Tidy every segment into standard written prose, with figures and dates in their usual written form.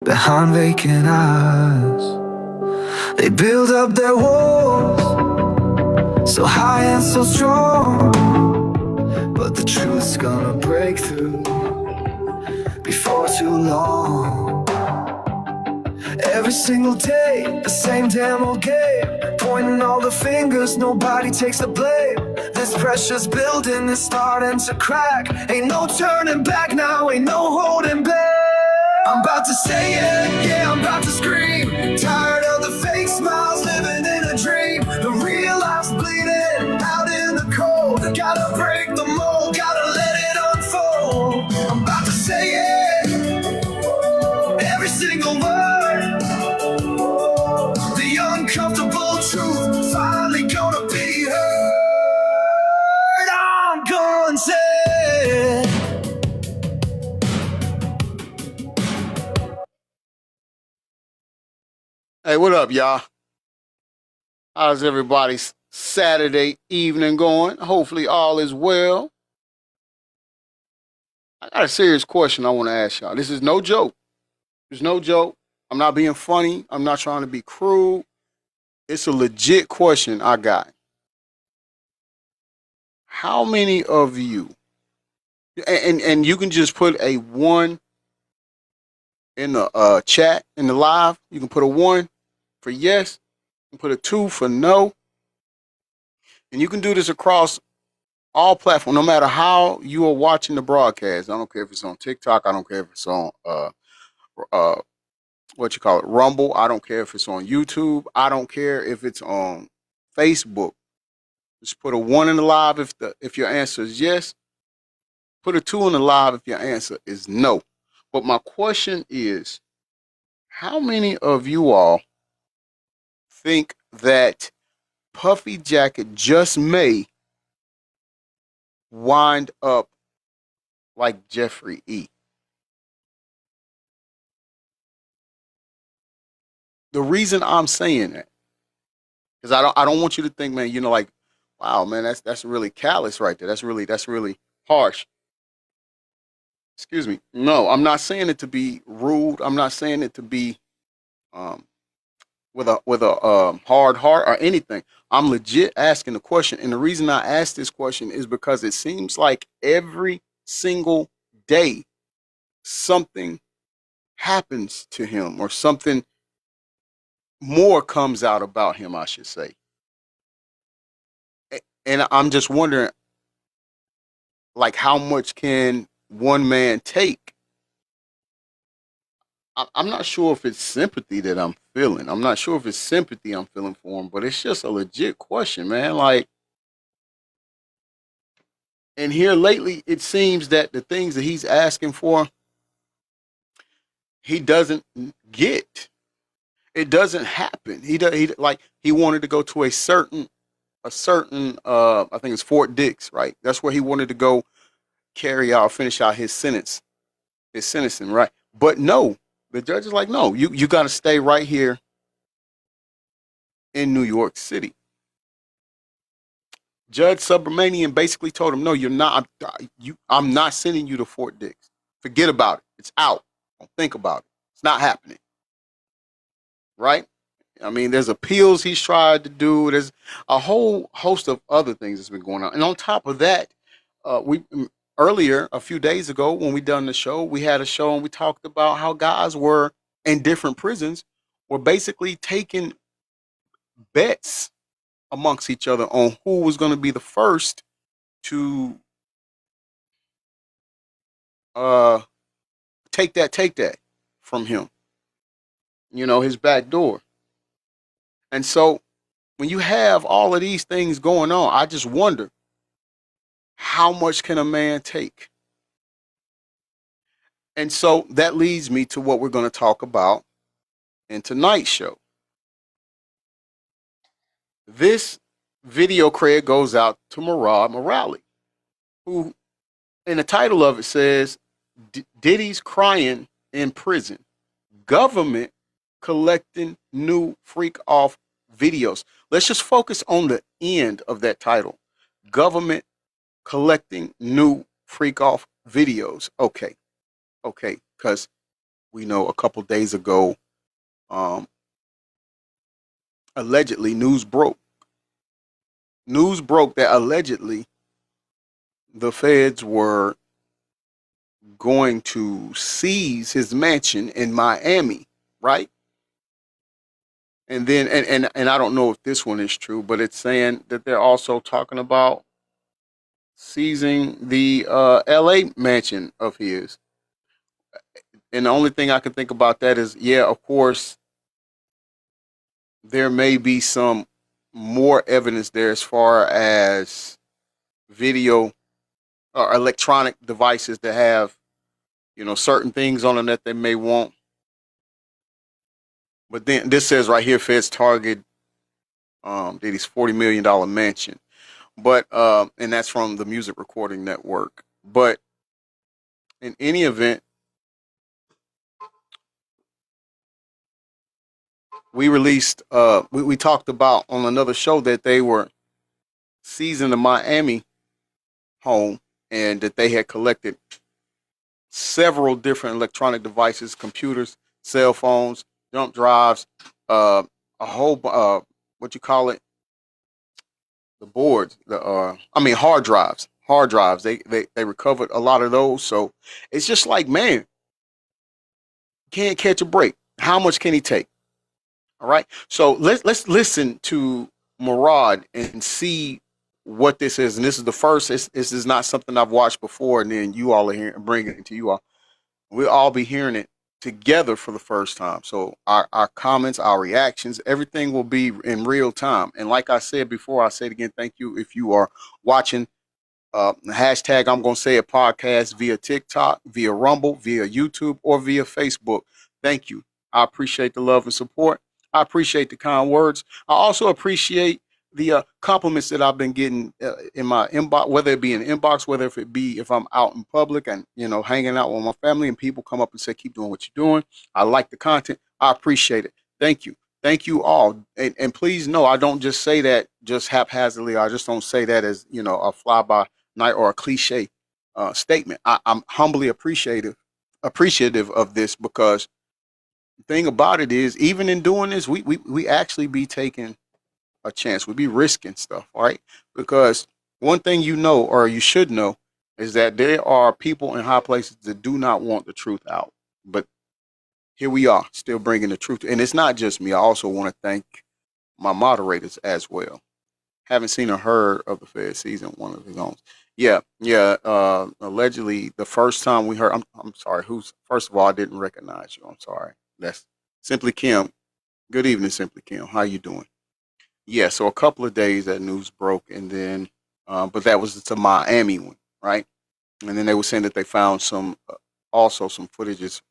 behind vacant eyes. They build up their walls so high and so strong, but the truth's gonna break through before too long. Every single day, the same damn old game, pointing all the fingers, nobody takes the blame. This pressure's building, it's starting to crack. Ain't no turning back now, ain't no holding back. I'm about to say it, yeah, I'm about to scream. Tired of the fake smiles, living in a dream. The real life's bleeding out in the cold. Gotta break the mold, gotta let it unfold. I'm about to say it, every single word. The uncomfortable truth finally gonna be heard. I'm gonna say it. Hey, what up, y'all? How's everybody's Saturday evening going? Hopefully all is well. I got a serious question I want to ask y'all. This is no joke. It's no joke. I'm not being funny. I'm not trying to be cruel. It's a legit question I got. How many of you, and you can just put a 1 in the chat, in the live. You can put a 1 for yes, and put a 2 for no. And you can do this across all platforms, no matter how you are watching the broadcast. I don't care if it's on TikTok. I don't care if it's on uh, Rumble. I don't care if it's on YouTube. I don't care if it's on Facebook. Just put a 1 in the live if your answer is yes. Put a 2 in the live if your answer is no. But my question is, how many of you all think that Puffy Jacket just may wind up like Jeffrey E? The reason I'm saying that is I don't want you to think, man, like, wow, man, that's really callous right there. That's really harsh. Excuse me. No, I'm not saying it to be rude. I'm not saying it to be um, with a hard heart or anything. I'm legit asking the question, and the reason I ask this question is because it seems like every single day something happens to him or something more comes out about him, I should say. And I'm just wondering, like, how much can one man take? I'm not sure if it's sympathy that I'm feeling. I'm not sure if it's sympathy I'm feeling for him, but it's just a legit question, man. Like, and here lately, it seems that the things that he's asking for, he doesn't get. It doesn't happen. He wanted to go to a certain I think it's Fort Dix, right? That's where he wanted to go finish out his sentencing, right? But no, the judge is like, no, you got to stay right here in New York City. Judge Subramanian basically told him, no, you're not. I'm not sending you to Fort Dix. Forget about it. It's out. Don't think about it. It's not happening. Right? I mean, there's appeals he's tried to do. There's a whole host of other things that's been going on. And on top of that, we earlier, a few days ago, when we done the show, we had a show and we talked about how guys were in different prisons were basically taking bets amongst each other on who was going to be the first to take that from him. His back door. And so when you have all of these things going on, I just wonder, how much can a man take? And so that leads me to what we're going to talk about in tonight's show. This video credit goes out to Murad Morali, who in the title of it says, Diddy's crying in prison. Government collecting new freak off videos. Let's just focus on the end of that title. Government collecting new freak off videos. Okay. Because we know a couple days ago, um, allegedly news broke that allegedly the feds were going to seize his mansion in Miami, right? And then and I don't know if this one is true, but it's saying that they're also talking about seizing the LA mansion of his. And the only thing I can think about that is, yeah, of course, there may be some more evidence there as far as video or electronic devices that have, certain things on them that they may want. But then this says right here, feds target Diddy's $40 million mansion. But and that's from the Music Recording Network. But in any event, we talked about on another show that they were seizing the Miami home and that they had collected several different electronic devices, computers, cell phones, jump drives, uh, a whole what you call it, the boards, the hard drives. They recovered a lot of those. So it's just like, man, can't catch a break. How much can he take? All right. So let's listen to Murad and see what this is. And this is the first. This is not something I've watched before. And then you all are hearing, bringing it to you all. We'll all be hearing it together for the first time. So our comments, our reactions, everything will be in real time. And like I said before, I say it again. Thank you if you are watching. Hashtag I'm gonna say a podcast via TikTok, via Rumble, via YouTube, or via Facebook. Thank you. I appreciate the love and support. I appreciate the kind words. I also appreciate the compliments that I've been getting in my inbox, whether it be in the inbox, whether if it be if I'm out in public and hanging out with my family, and people come up and say, "Keep doing what you're doing." I like the content. I appreciate it. Thank you. Thank you all. And please know, I don't just say that just haphazardly. I just don't say that as a flyby night or a cliche statement. I'm humbly appreciative of this, because the thing about it is, even in doing this, we actually be taking a chance. We be risking stuff, all right? Because one thing or you should know, is that there are people in high places that do not want the truth out. But here we are, still bringing the truth. And it's not just me. I also want to thank my moderators as well. Haven't seen or heard of the Fed season one of his own. Yeah, yeah. Allegedly, the first time we heard, I'm sorry. Who's first of all? I didn't recognize you. I'm sorry. That's Simply Kim. Good evening, Simply Kim. How you doing? Yeah. So a couple of days that news broke, and then, but that was the Miami one, right? And then they were saying that they found also some footages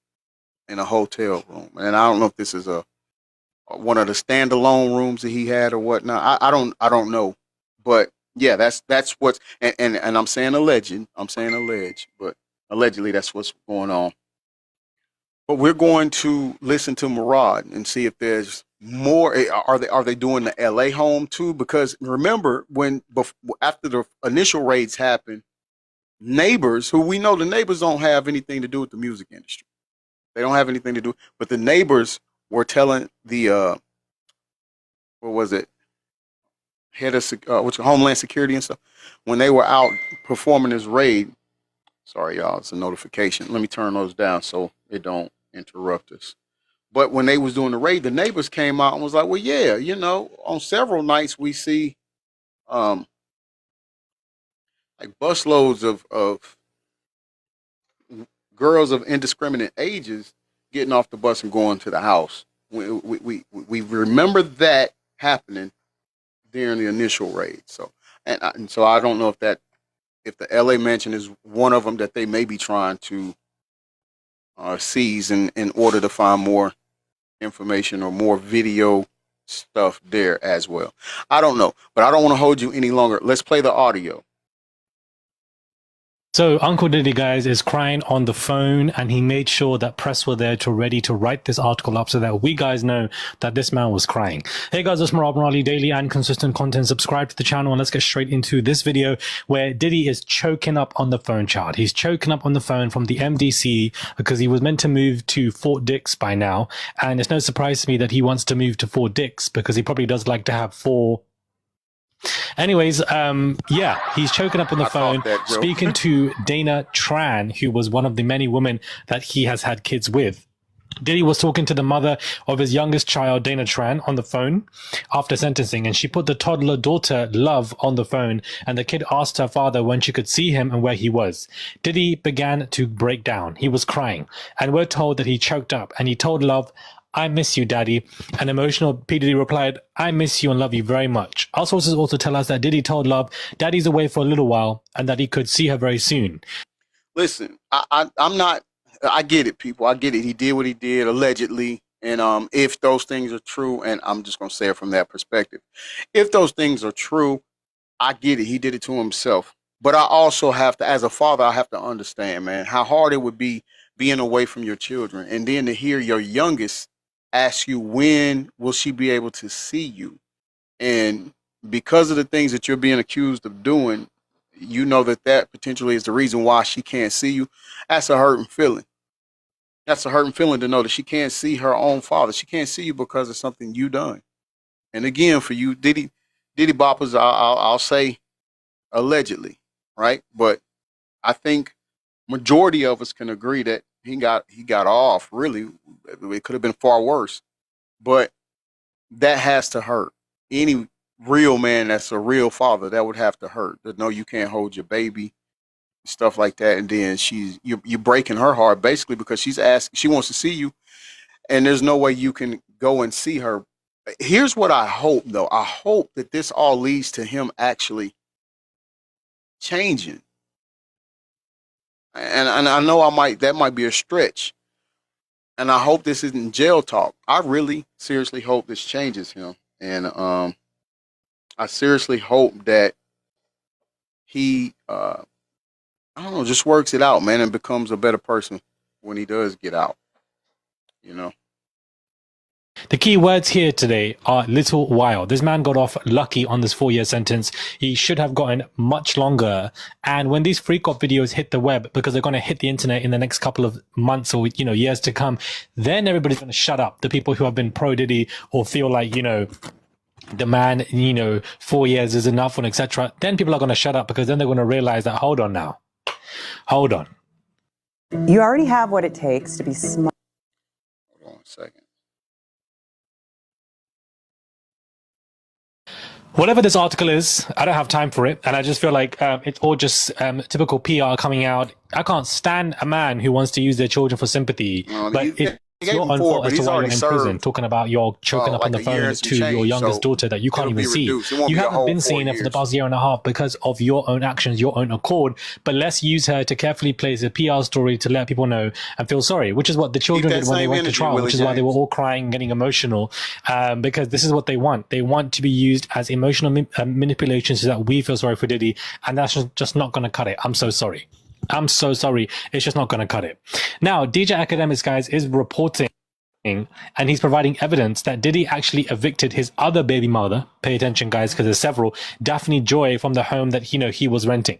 in a hotel room, and I don't know if this is a one of the standalone rooms that he had or whatnot. I don't know, but yeah, that's what's and I'm saying alleged. I'm saying alleged, but allegedly that's what's going on. But we're going to listen to Murad and see if there's more. Are they doing the L.A. home too? Because remember after the initial raids happened, neighbors who we know the neighbors don't have anything to do with the music industry. They don't have anything to do. But the neighbors were telling the what was it, head of Homeland Security and stuff, when they were out performing this raid. Sorry, y'all, it's a notification. Let me turn those down so it don't interrupt us. But when they was doing the raid, the neighbors came out and was like, "Well, yeah, on several nights we see um like busloads of girls of indiscriminate ages getting off the bus and going to the house. We remember that happening during the initial raid. So and so I don't know if the LA mansion is one of them that they may be trying to seize in order to find more information or more video stuff there as well. I don't know, but I don't want to hold you any longer. Let's play the audio. So Uncle Diddy, guys, is crying on the phone, and he made sure that press were there to ready to write this article up so that we guys know that this man was crying. Hey guys, it's Marab Ali, daily and consistent content. Subscribe to the channel and let's get straight into this video where Diddy is choking up on the phone, child. He's choking up on the phone from the MDC because he was meant to move to Fort Dix by now, and it's no surprise to me that he wants to move to Fort Dix because he probably does like to have four. Anyways, yeah, he's choking up on the phone, speaking to Dana Tran, who was one of the many women that he has had kids with. Diddy was talking to the mother of his youngest child, Dana Tran, on the phone after sentencing, and she put the toddler daughter, Love, on the phone, and the kid asked her father when she could see him and where he was. Diddy began to break down. He was crying, and we're told that he choked up, and he told Love, "I miss you, Daddy." An emotional P. Diddy replied, "I miss you and love you very much." Our sources also tell us that Diddy told Love Daddy's away for a little while and that he could see her very soon. Listen, I'm not. I get it, people. I get it. He did what he did allegedly, and if those things are true, and I'm just gonna say it from that perspective, if those things are true, I get it. He did it to himself. But I also have to, as a father, I have to understand, man, how hard it would be being away from your children, and then to hear your youngest ask you when will she be able to see you, and because of the things that you're being accused of doing, you know that potentially is the reason why she can't see you. That's a hurting feeling. That's a hurting feeling to know that she can't see her own father. She can't see you because of something you done. And again, for you Diddy boppers, I'll say allegedly, right? But I think majority of us can agree that he got off. Really, it could have been far worse, but that has to hurt. Any real man that's a real father, that would have to hurt. To know you can't hold your baby, stuff like that, and then you're breaking her heart basically because she wants to see you, and there's no way you can go and see her. Here's what I hope, though. I hope that this all leads to him actually changing. And I know that might be a stretch. And I hope this isn't jail talk. I really seriously hope this changes him. And I seriously hope that he I don't know, just works it out, man, and becomes a better person when he does get out. You know? The key words here today are little while. This man got off lucky on this 4-year sentence. He should have gotten much longer. And when these freak off videos hit the web, because they're going to hit the internet in the next couple of months or, years to come, then everybody's going to shut up. The people who have been pro Diddy or feel like, the man, 4 years is enough and etc. Then people are going to shut up because then they're going to realize that, hold on now. Hold on. You already have what it takes to be smart. Hold on a second. Whatever this article is, I don't have time for it. And I just feel like it's all just typical PR coming out. I can't stand a man who wants to use their children for sympathy. But it's your own fault as to why you're in prison, talking about you're choking up on the phone to your youngest daughter that you can't even see. You haven't been seeing her for the past year and a half because of your own actions, your own accord. But let's use her to carefully place a PR story to let people know and feel sorry, which is what the children did when they went to trial, which is why they were all crying, getting emotional, because this is what they want. They want to be used as emotional manipulation so that we feel sorry for Diddy, and that's just not going to cut it. I'm so sorry. I'm so sorry. It's just not going to cut it. Now, DJ Academics, guys, is reporting and he's providing evidence that Diddy actually evicted his other baby mother. Pay attention, guys, because there's several. Daphne Joy, from the home that he was renting.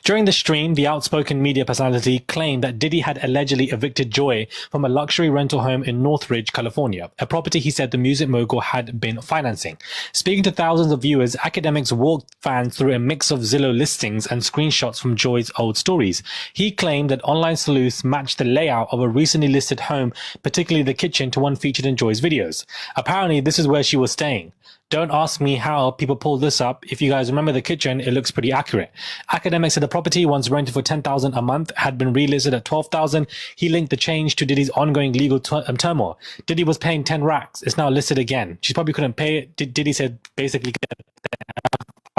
During the stream, the outspoken media personality claimed that Diddy had allegedly evicted Joy from a luxury rental home in Northridge, California, a property he said the music mogul had been financing. Speaking to thousands of viewers, Academics walked fans through a mix of Zillow listings and screenshots from Joy's old stories. He claimed that online sleuths matched the layout of a recently listed home, particularly the kitchen, to one featured in Joy's videos. Apparently, this is where she was staying. Don't ask me how people pulled this up. If you guys remember the kitchen, it looks pretty accurate. Academics said the property, once rented for $10,000 a month, had been relisted at $12,000. He linked the change to Diddy's ongoing legal turmoil. Diddy was paying 10 racks. It's now listed again. She probably couldn't pay it. Diddy said basically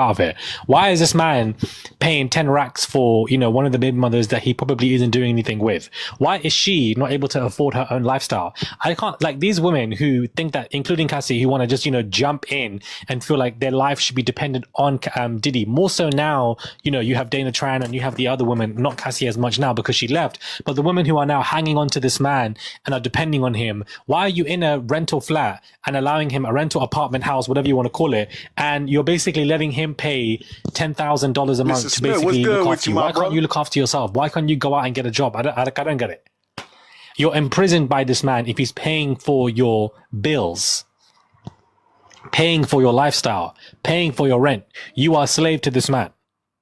out of it. Why is this man paying 10 racks for, you know, one of the baby mothers that he probably isn't doing anything with? Why is she not able to afford her own lifestyle? I can't, like, these women who think that, including Cassie, who want to just, you know, jump in and feel like their life should be dependent on Diddy. More so now, you know, you have Dana Tran and you have the other woman, not Cassie as much now because she left, but the women who are now hanging on to this man and are depending on him. Why are you in a rental flat and allowing him a rental apartment house, whatever you want to call it, and you're basically letting him pay $10,000 a month to basically look after you? Why can't you look after yourself? Why can't you go out and get a job? I don't get it. You're imprisoned by this man if he's paying for your bills, paying for your lifestyle, paying for your rent. You are a slave to this man.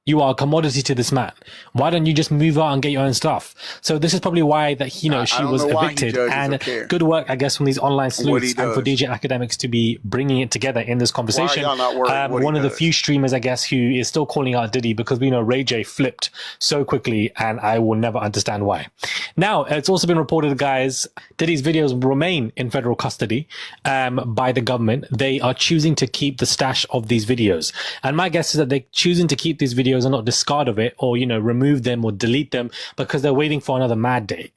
You are a commodity to this man. Why don't you just move out and get your own stuff? So this is probably why that, you know, she was evicted. And good work, I guess, from these online sleuths and for DJ Academics to be bringing it together in this conversation. One of the few streamers, I guess, who is still calling out Diddy, because we know Ray J flipped so quickly, and I will never understand why. Now, it's also been reported, guys, Diddy's videos remain in federal custody by the government. They are choosing to keep the stash of these videos. And my guess is that they're choosing to keep these videos and not discard of it, or, you know, remove them or delete them because they're waiting for another mad date.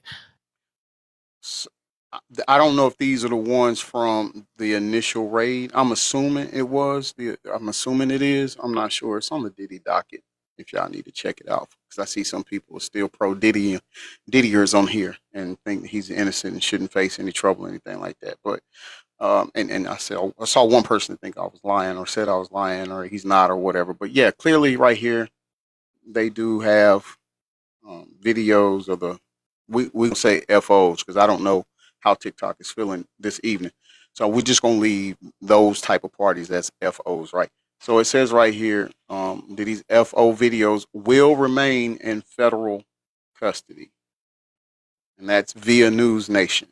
I don't know if these are the ones from the initial raid. I'm assuming it was. I'm assuming it is. I'm not sure. It's on the Diddy docket if y'all need to check it out, because I see some people are still pro Diddyers on here and think he's innocent and shouldn't face any trouble or anything like that. But and I saw one person think I was lying, or said I was lying, or he's not, or whatever. But yeah, clearly right here, they do have videos of the, we can say FOs, because I don't know how TikTok is feeling this evening. So we're just going to leave those type of parties as FOs, right? So it says right here that these FO videos will remain in federal custody. And that's via News Nation.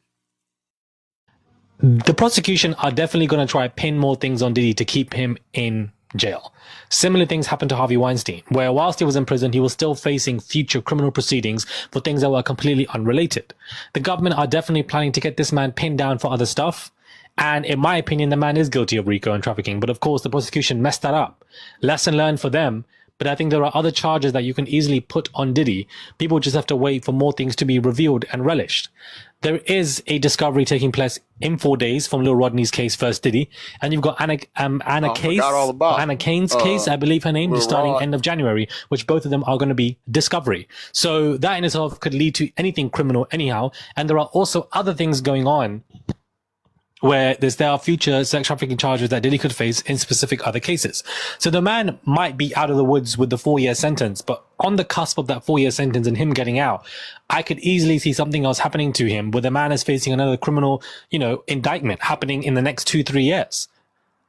The prosecution are definitely going to try to pin more things on Diddy to keep him in jail. Similar things happened to Harvey Weinstein, where whilst he was in prison, he was still facing future criminal proceedings for things that were completely unrelated. The government are definitely planning to get this man pinned down for other stuff. And in my opinion, the man is guilty of RICO and trafficking. But of course, the prosecution messed that up. Lesson learned for them. But I think there are other charges that you can easily put on Diddy. People just have to wait for more things to be revealed and relished. There is a discovery taking place in 4 days from Lil Rodney's case, First Diddy. And you've got Anna Kane's case, I believe her name, is starting end of January, which both of them are going to be discovery. So that in itself could lead to anything criminal anyhow. And there are also other things going on where there are future sex trafficking charges that Diddy could face in specific other cases. So the man might be out of the woods with the 4-year sentence, but on the cusp of that 4-year sentence and him getting out, I could easily see something else happening to him where the man is facing another criminal, you know, indictment happening in the next 2-3 years.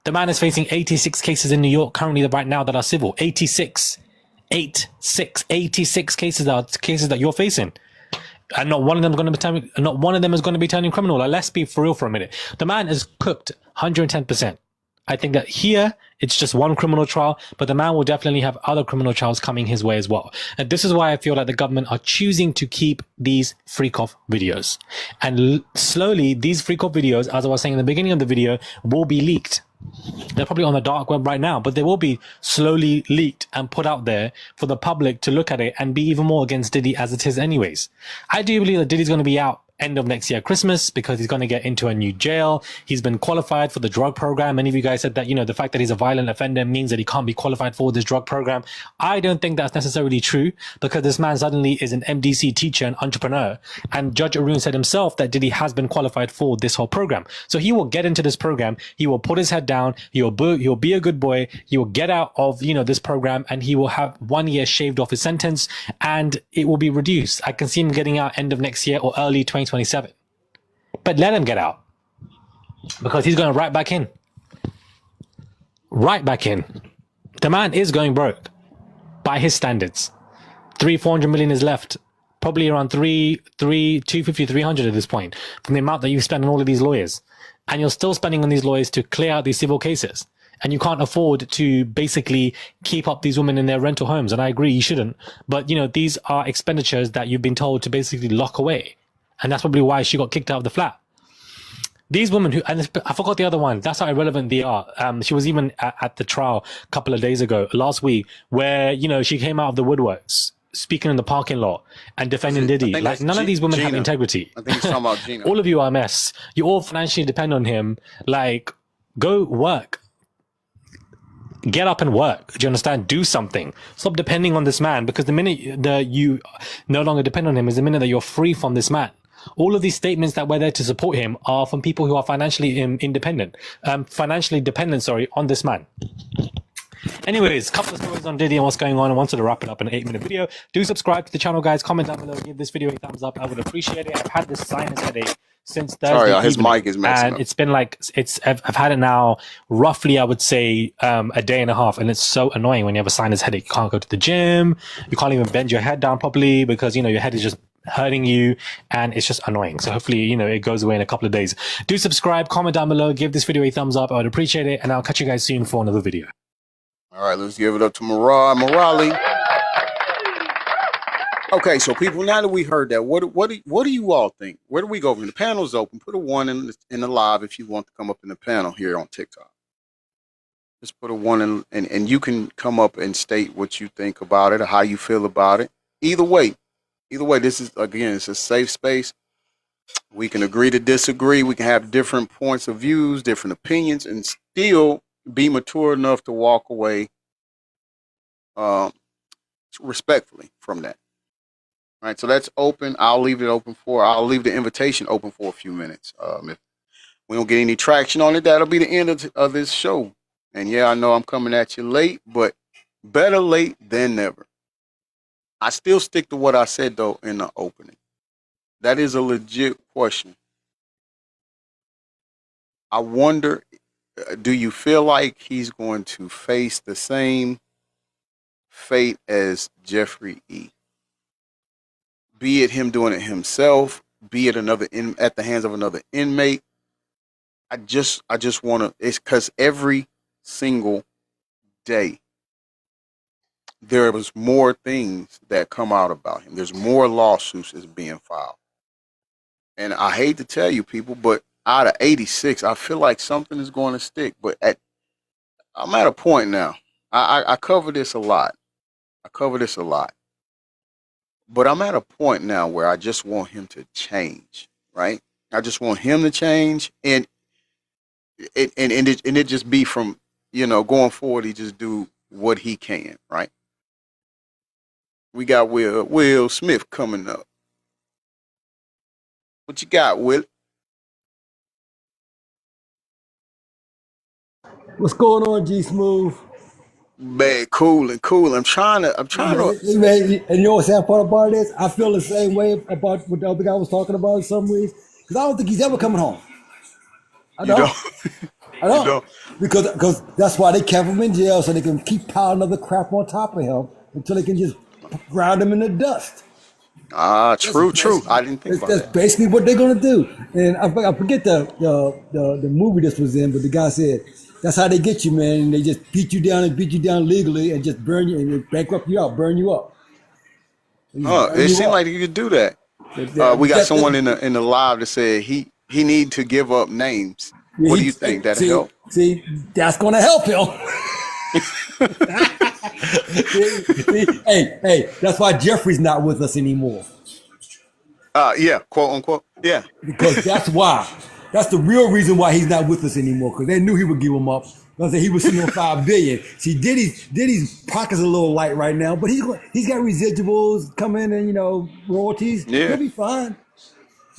The man is facing 86 cases in New York currently right now that are civil. 86 cases that you're facing. And not one of them is going to be turning criminal. Like, let's be for real for a minute. The man is cooked 110%. I think that here it's just one criminal trial, but the man will definitely have other criminal trials coming his way as well. And this is why I feel like the government are choosing to keep these freak-off videos. And slowly, these freak-off videos, as I was saying in the beginning of the video, will be leaked. They're probably on the dark web right now, but they will be slowly leaked and put out there for the public to look at it and be even more against Diddy as it is anyways. I do believe that Diddy's going to be out end of next year, Christmas, because he's going to get into a new jail. He's been qualified for the drug program. Many of you guys said that, you know, the fact that he's a violent offender means that he can't be qualified for this drug program. I don't think that's necessarily true, because this man suddenly is an MDC teacher and entrepreneur. And Judge Arun said himself that Diddy has been qualified for this whole program. So he will get into this program. He will put his head down. He'll be a good boy. He will get out of, you know, this program, and he will have 1 year shaved off his sentence, and it will be reduced. I can see him getting out end of next year or early 2027. But let him get out, because he's going right back in. Right back in. The man is going broke by his standards. 400 million is left. Probably around 250, 300 at this point, from the amount that you spend on all of these lawyers. And you're still spending on these lawyers to clear out these civil cases. And you can't afford to basically keep up these women in their rental homes. And I agree, you shouldn't. But, you know, these are expenditures that you've been told to basically lock away. And that's probably why she got kicked out of the flat. These women who, and I forgot the other one. That's how irrelevant they are. She was even at the trial a couple of days ago, last week, where, you know, she came out of the woodworks speaking in the parking lot and defending Diddy. Like, none of these women have integrity. I think he's talking about Gina. All of you are a mess. You all financially depend on him. Like, go work. Get up and work. Do you understand? Do something. Stop depending on this man, because the minute that you no longer depend on him is the minute that you're free from this man. All of these statements that we're there to support him are from people who are financially independent, financially dependent, on this man. Anyways, couple of stories on Diddy and what's going on. I wanted to wrap it up in an 8-minute video. Do subscribe to the channel, guys. Comment down below. Give this video a thumbs up. I would appreciate it. I've had this sinus headache since Thursday. Sorry, his mic is messing up. And it's been like, I've had it now roughly, I would say, a day and a half. And it's so annoying when you have a sinus headache. You can't go to the gym. You can't even bend your head down properly because, you know, your head is just hurting you, and it's just annoying. So hopefully, you know, it goes away in a couple of days. Do subscribe, comment down below, give this video a thumbs up. I would appreciate it, and I'll catch you guys soon for another video. All right, let's give it up to Morali. Okay, so people, now that we heard that, what do you all think? Where do we go? When the panel's open, put a 1 in the live if you want to come up in the panel here on TikTok. Just put a 1 in, and you can come up and state what you think about it or how you feel about it. Either way, this is, again, it's a safe space. We can agree to disagree. We can have different points of views, different opinions, and still be mature enough to walk away respectfully from that. All right, so that's open. I'll leave the invitation open for a few minutes. If we don't get any traction on it, that'll be the end of this show. And yeah, I know I'm coming at you late, but better late than never. I still stick to what I said, though, in the opening. That is a legit question. I wonder, do you feel like he's going to face the same fate as Jeffrey E? Be it him doing it himself, be it at the hands of another inmate. I just want to, it's because every single day, there was more things that come out about him. There's more lawsuits is being filed. And I hate to tell you people, but out of 86, I feel like something is going to stick. But I'm at a point now. I cover this a lot. But I'm at a point now where I just want him to change, right? I just want him to change, and it just be from, you know, going forward, he just do what he can, right? We got Will Smith coming up. What you got, Will? What's going on, G Smooth? Man, cool. I'm trying to. Man, and you know what's that part about this? I feel the same way about what the other guy was talking about in some ways. Because I don't think he's ever coming home. I don't. I don't. You don't. Because that's why they kept him in jail, so they can keep piling other crap on top of him until they can just ground him in the dust. True. I didn't think about that. That's basically what they're gonna do. And I forget the movie this was in, but the guy said that's how they get you, man. And they just beat you down legally and just burn you and bankrupt you out, burn you up. It seemed like you could do that. We got someone in the live that said he need to give up names. What do you think? That'll help? See, that's gonna help him. Hey, that's why Jeffrey's not with us anymore. Yeah, quote unquote. Yeah. Because that's why. That's the real reason why he's not with us anymore. Because they knew he would give him up. He was sitting on $5 billion. See, Diddy's pockets a little light right now, but he's got residuals coming and, you know, royalties. Yeah. He'll be fine.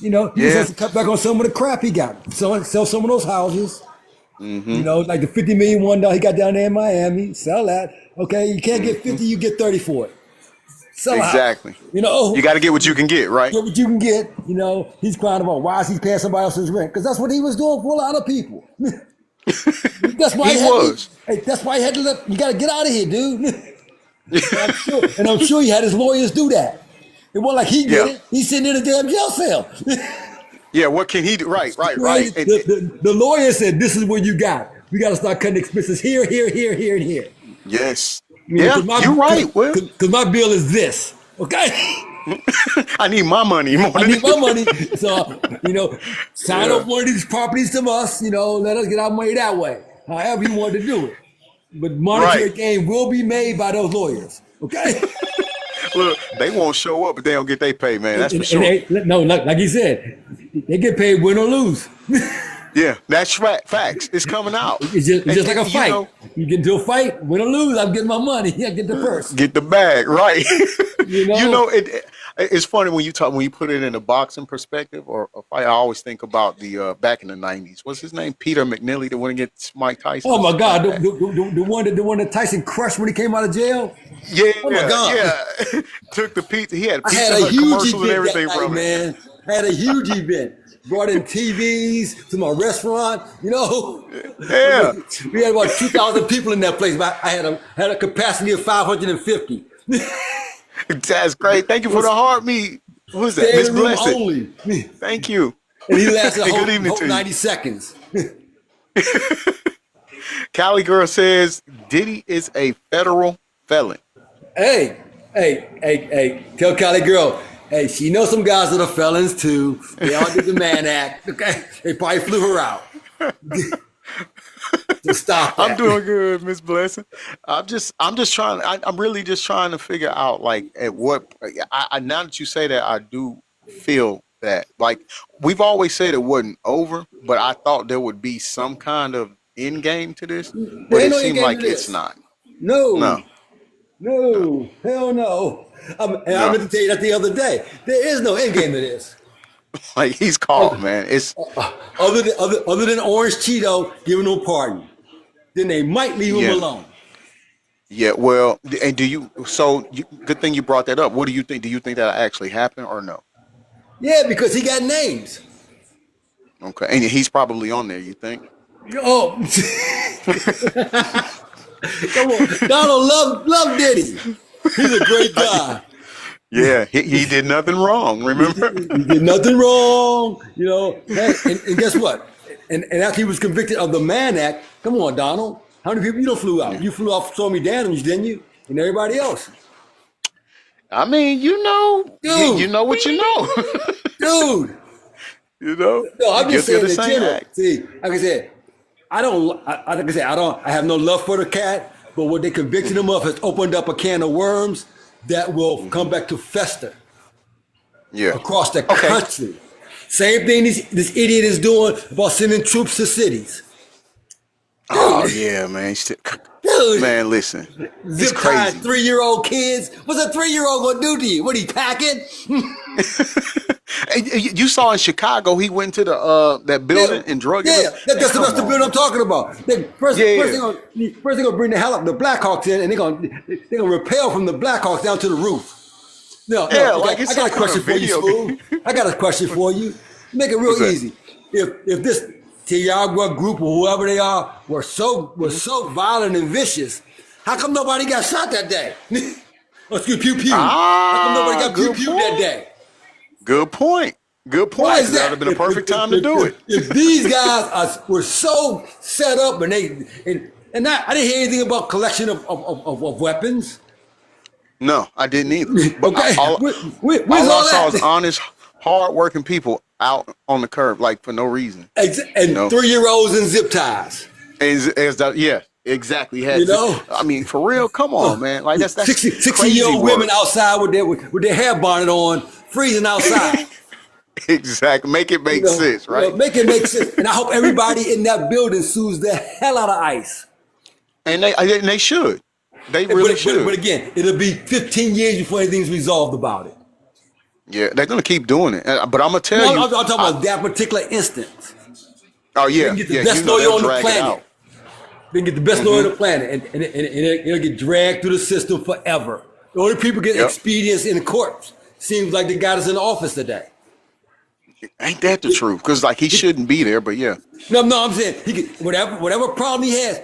You know, he just has to cut back on some of the crap he got. Sell some of those houses. Mm-hmm. You know, like the $50 million one he got down there in Miami. Sell that. Okay, you can't get 50, you get 30 for it. Sell exactly. Out. You know, you got to get what you can get, right? Get what you can get. You know, he's crying about why is he paying somebody else's rent? Because that's what he was doing for a lot of people. That's why that's why he had to let you got to get out of here, dude. And I'm sure he had his lawyers do that. It wasn't like he did it. He's sitting in a damn jail cell. Yeah, what can he do? Right. The lawyer said, "This is what you got. We got to start cutting expenses here, and here." Yes. You're right. Because my bill is this. Okay. I need my money more. I need my money. So, sign up one of these properties to us, let us get our money that way. However you want to do it. But monetary gain will be made by those lawyers. Okay? Look, they won't show up, but they don't get their pay, man. That's for sure. Like he said, they get paid win or lose. Yeah, that's facts. It's coming out. It's just like a fight. You get into a fight, win or lose, I'm getting my money. I get the purse. Get the bag, right? It's funny when you put it in a boxing perspective or a fight. I always think about the back in the '90s. What's his name? Peter McNeely, the one against Mike Tyson. Oh my God, the one that Tyson crushed when he came out of jail. Yeah. Oh my God. Yeah. Took the pizza. He had I Pizza had a Hut huge commercial and event everything that night, from it. man. I had a huge event. Brought in TVs to my restaurant. Yeah. We had about 2,000 people in that place. But I had a capacity of 550. That's great. Thank you for the heart meat. Who's that? Miss Blessed. Only. Thank you. And he lasted a Good evening whole to you. 90 seconds. Cali Girl says Diddy is a federal felon. Hey, tell Cali Girl. Hey, she knows some guys that are felons too. They all did the Mann Act. Okay, they probably flew her out. To stop that. I'm doing good, Miss Blessing. I'm really just trying to figure out like at what. Now that you say that, I do feel that like we've always said it wasn't over, but I thought there would be some kind of end game to this. But it seems like it's not. No, hell no. I meant to tell you that the other day. There is no end game to this. Like he's caught, man. It's other than Orange Cheeto giving him a pardon, then they might leave him alone. Yeah, well, and good thing you brought that up. What do you think? Do you think that actually happened or no? Yeah, because he got names. Okay, and he's probably on there. You think? Oh, come on, Donald love Diddy. He's a great guy. Yeah, he did nothing wrong. Remember? He did nothing wrong. Hey, and guess what? And after he was convicted of the Mann Act, come on, Donald. How many people you flew out? You flew off Stormy Daniels, didn't you? And everybody else. I mean, Dude. you know what you know. Dude. No, I'm just saying that general. act. See, like I said, I have no love for the cat, but what they convicted him of has opened up a can of worms that will come back to fester across the country. Same thing this idiot is doing about sending troops to cities. Oh yeah, man. Dude, man, listen. It's zip tying crazy. 3-year-old kids. What's a 3-year-old gonna do to you? What, he packing? You saw in Chicago, he went to that building and drug it. Yeah, that's the building I'm talking about. First they're gonna bring the Blackhawks in, and they're gonna repel from the Blackhawks down to the roof. No, like it's I got a question for you, fool. I got a question for you. Make it real easy. If this Tiagua group or whoever they are were so violent and vicious, how come nobody got shot that day? Excuse pew pew. How come nobody got pew pew that day? Good point. That would have been a perfect time to do it. If these guys were so set up and I didn't hear anything about collection of weapons. No, I didn't either. But Okay, all where's I all saw that? is honest, hard-working people out on the curb, like for no reason. And 3-year-olds in zip ties. Exactly. I mean, for real, come on, man. Like that's 60-year-old women outside with their hair bonnet on, freezing outside. Exactly. Make it make sense, right? Make it make sense. And I hope everybody in that building sues the hell out of ICE. And they should. They really should. But again, it'll be 15 years before anything's resolved about it. Yeah, they're gonna keep doing it. But I'm gonna tell you, I'm talking about that particular instance. Oh yeah, They can get the best lawyer on the drag it planet. out. They can get the best lawyer on the planet, and it'll get dragged through the system forever. The only people get expedience in the courts seems like the guy that's in the office today. Ain't that the truth? Because like he shouldn't be there, but yeah. No, I'm saying he could, whatever problem he has,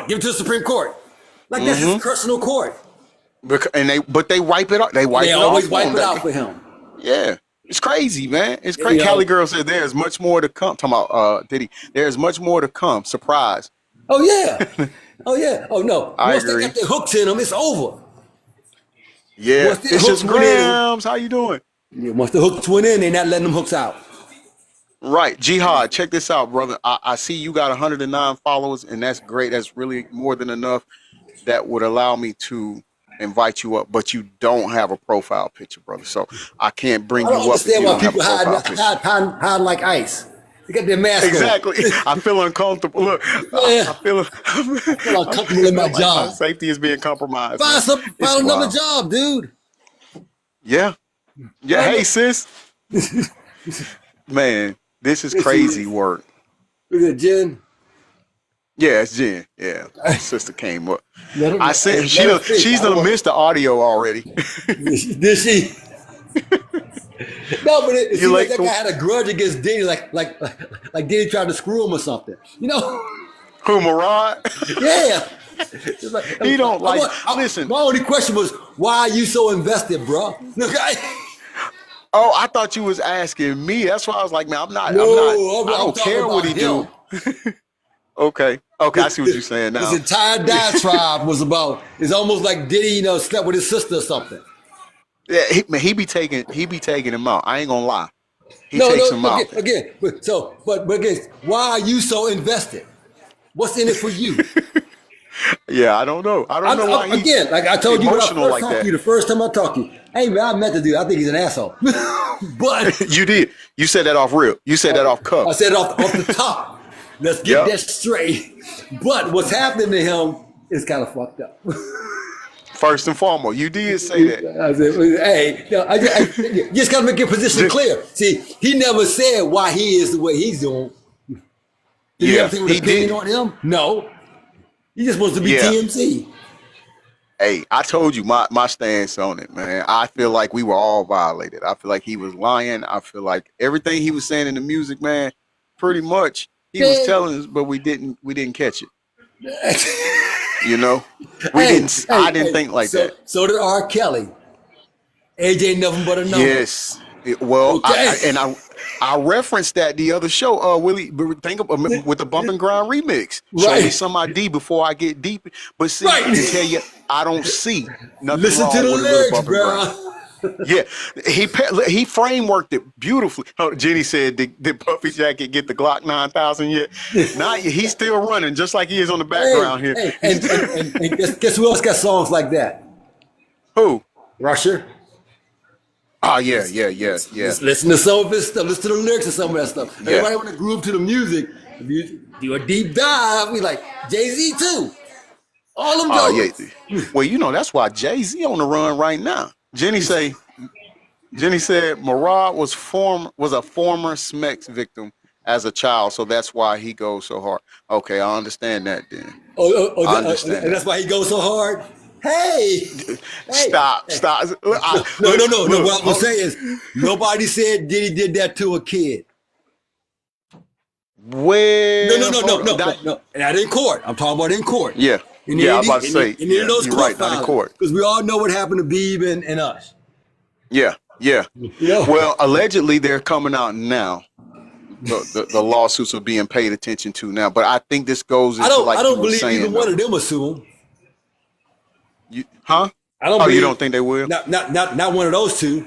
give it to the Supreme Court. Like that's his personal court. But they wipe it out. They always wipe it out for him. Yeah. It's crazy, man. It's crazy. Yeah. Cali Girl said there's much more to come. Talking about Diddy. There's much more to come. Surprise. Oh yeah. Oh yeah. Oh no. I Once agree. they got their hooks in them, it's over. Yeah, it's just Grams. How you doing? Yeah, once the hooks went in, they not letting them hooks out. Right, Jihad, check this out, brother. I see you got 109 followers, and that's great. That's really more than enough. That would allow me to invite you up, but you don't have a profile picture, brother. So I can't bring you up if you don't have a profile picture. Hide like ice. They got their mask Exactly. I feel uncomfortable. Look, I feel uncomfortable in my job. My safety is being compromised. Find another job, dude. Yeah. Yeah. Hey, sis. Man, this is crazy work. Is it Jen? Yeah, it's Jen. Yeah, my sister came up. I said she's gonna miss the audio already. Did she? No, but it seems like that guy had a grudge against Diddy, like Diddy tried to screw him or something. You know? Who, Murad? Yeah. He don't like. Listen, my only question was, why are you so invested, bro? Oh, I thought you was asking me. That's why I was like, man, I'm not. I don't care what he do. Okay, I see what you're saying now. His entire diatribe was about. It's almost like Diddy, slept with his sister or something. Yeah, he be taking him out. I ain't gonna lie. He takes him out. Again, but again, why are you so invested? What's in it for you? Yeah, I don't know. I don't know why. Again, like I told you when I first like talked to you, the first time I talked to you, hey man, I met the dude. I think he's an asshole. But you did. You said that off rip. You said that off cuff. I said it off the top. Let's get that straight. But what's happening to him is kind of fucked up. First and foremost, you did say that. I said, hey, you just got to make your position clear. See, he never said why he is the way he's doing. Did you have an opinion on him? No. He just wants to be TMZ. Hey, I told you my stance on it, man. I feel like we were all violated. I feel like he was lying. I feel like everything he was saying in the music, man, pretty much he was telling us, but we didn't catch it. You know, I didn't think like that. So did R. Kelly. Age ain't nothing but a number. Yes. I referenced that the other show, Willie. Think of with the Bump and Grind remix. Show me some ID before I get deep. But see, I can tell you, I don't see nothing wrong with the Bump and Grind. Yeah, he frameworked it beautifully. Oh, Jenny said, "Did Puffy Jacket get the Glock 9000 yet?" Not yet. He's still running, just like he is on the background here. And guess who else got songs like that? Who? Rusher. Oh yeah. Listen to some of his stuff. Listen to the lyrics of some of that stuff. Yeah. Everybody want to groove to the music. If you do a deep dive, we like Jay-Z too. All them jokes. Yeah. Well, that's why Jay-Z on the run right now. Jenny said Murad was a former Smex victim as a child, so that's why he goes so hard. Okay, I understand that then. I understand. And that's why he goes so hard. Hey, stop. No. What I'm saying is, nobody said Diddy did that to a kid. Well, no. Not in court. I'm talking about in court. Yeah. I was about to say. In those court not in court. Because we all know what happened to Beeb and us. Yeah. Well, allegedly they're coming out now. The lawsuits are being paid attention to now, but I think this goes into I don't believe either one of them assume. Huh? I don't. You don't think they will? Not one of those two.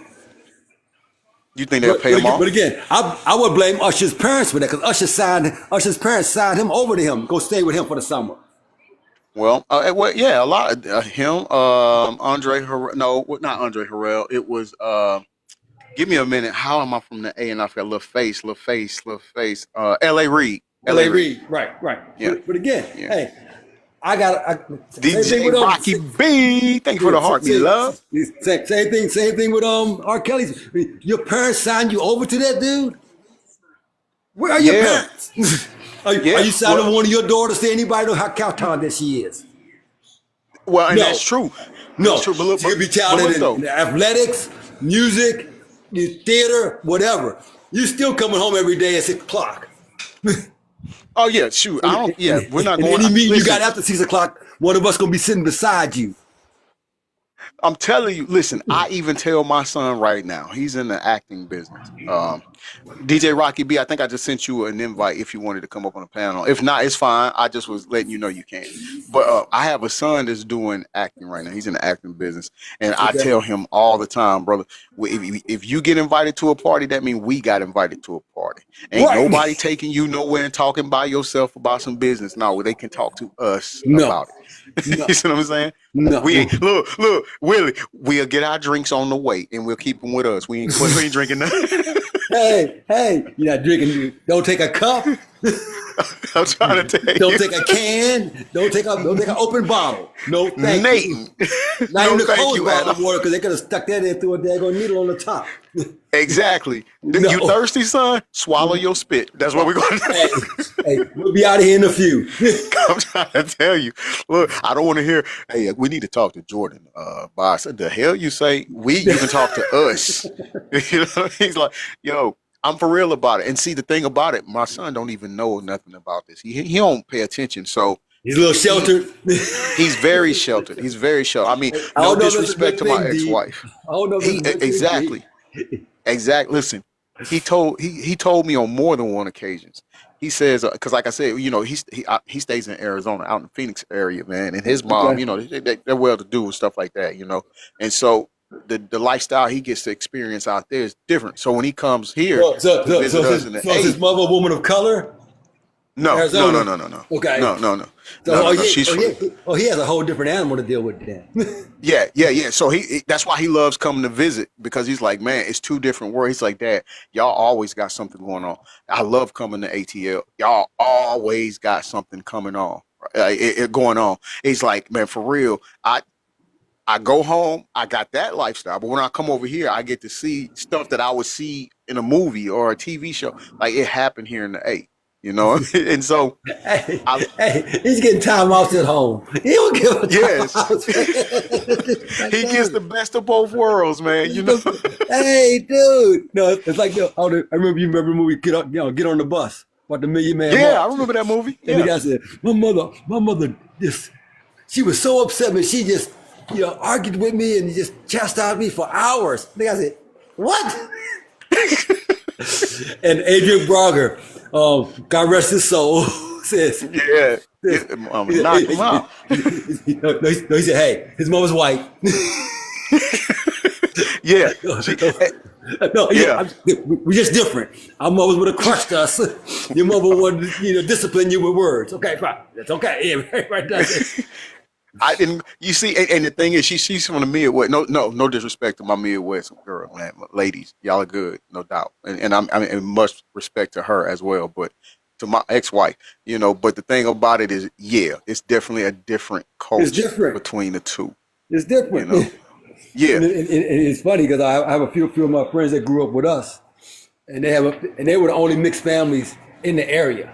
You think they'll pay them off? But again, I would blame Usher's parents for that because Usher's parents signed him over to him. Go stay with him for the summer. Well, a lot of him, Andre Harrell. No, not Andre Harrell. It was. Give me a minute. How am I from the A and I forgot? Little face. L.A. Reid. L.A. Reid. Right. Yeah. But again, hey. DJ Rocky B. Thank you for the heart, me love. Same thing with R. Kelly. Your parents signed you over to that dude? Where are your parents? Are you signing one of your daughters to anybody know how talented she is? Well, and that's true. No, you'll be talented in athletics, music, theater, whatever. You still coming home every day at 6 o'clock. Oh yeah, shoot. We're not going. Any meeting you got after 6 o'clock, one of us gonna be sitting beside you. I'm telling you, listen, I even tell my son right now, he's in the acting business. DJ Rocky B, I think I just sent you an invite if you wanted to come up on the panel. If not, it's fine. I just was letting you know you can. But I have a son that's doing acting right now. He's in the acting business. And I tell him all the time, brother, if you get invited to a party, that means we got invited to a party. Ain't nobody taking you nowhere and talking by yourself about some business. No, they can talk to us about it. No. You see what I'm saying? No. Look, Willie, we'll get our drinks on the way and we'll keep them with us. We ain't drinking nothing. Hey, you're not drinking. Don't take a cup. I'm trying to tell you. Don't take a can. Don't take an open bottle. No, thank you. Not No, even the thank cold you, bottle Adam. of water because they could have stuck that in through a daggone needle on the top. Exactly. No. You thirsty, son? Swallow your spit. That's what we're going to do. Hey, we'll be out of here in a few. I'm trying to tell you. Look, I don't want to hear, hey, we need to talk to Jordan. I said, the hell you say? You can talk to us. You know, he's like, yo, I'm for real about it. And see, the thing about it, my son don't even know nothing about this. He don't pay attention. So He's a little sheltered. he's very sheltered. He's very sheltered. I mean, I no don't know if that's a disrespect to good my thing, D. ex-wife. I don't know if that's a good thing, Exactly. Exactly. Listen, he told me on more than one occasions. He says, because like I said, you know, he stays in Arizona, out in the Phoenix area, man, and his mom, you know, they're well to do and stuff like that, you know, and so the lifestyle he gets to experience out there is different. So when he comes here to visit us in the is his mother a woman of color? No. Okay. No. He has a whole different animal to deal with then. Yeah. So that's why he loves coming to visit, because he's like, man, it's two different worlds. He's like, Dad, y'all always got something going on. I love coming to ATL. Y'all always got something coming on, going on. He's like, man, for real, I go home, I got that lifestyle, but when I come over here, I get to see stuff that I would see in a movie or a TV show. Like, it happened here in the A. You know, and so he's getting time off at home. He don't give a yes, he gets the best of both worlds, man. You know, hey, dude, no, it's like I remember the movie Get on the Bus about the Million Man. Yeah, March. I remember that movie. And the guy said, my mother just, she was so upset, but she just, argued with me and just chastised me for hours. The guy said, what? And Adrian Broger, God rest his soul, says, yeah, knock him out. He said, hey, his mom was white. Yeah. We're just different. Our mothers would have crushed us. Your mother would, discipline you with words. Okay, fine. That's okay. Yeah, right. That's it. I didn't. You see, and the thing is, she's from the Midwest. No disrespect to my Midwest girl, man. Ladies, y'all are good, no doubt. And I mean, much respect to her as well. But to my ex-wife, But the thing about it is, yeah, it's definitely a different culture between the two. It's different. Yeah. And it's funny because I have a few of my friends that grew up with us, and they were the only mixed families in the area.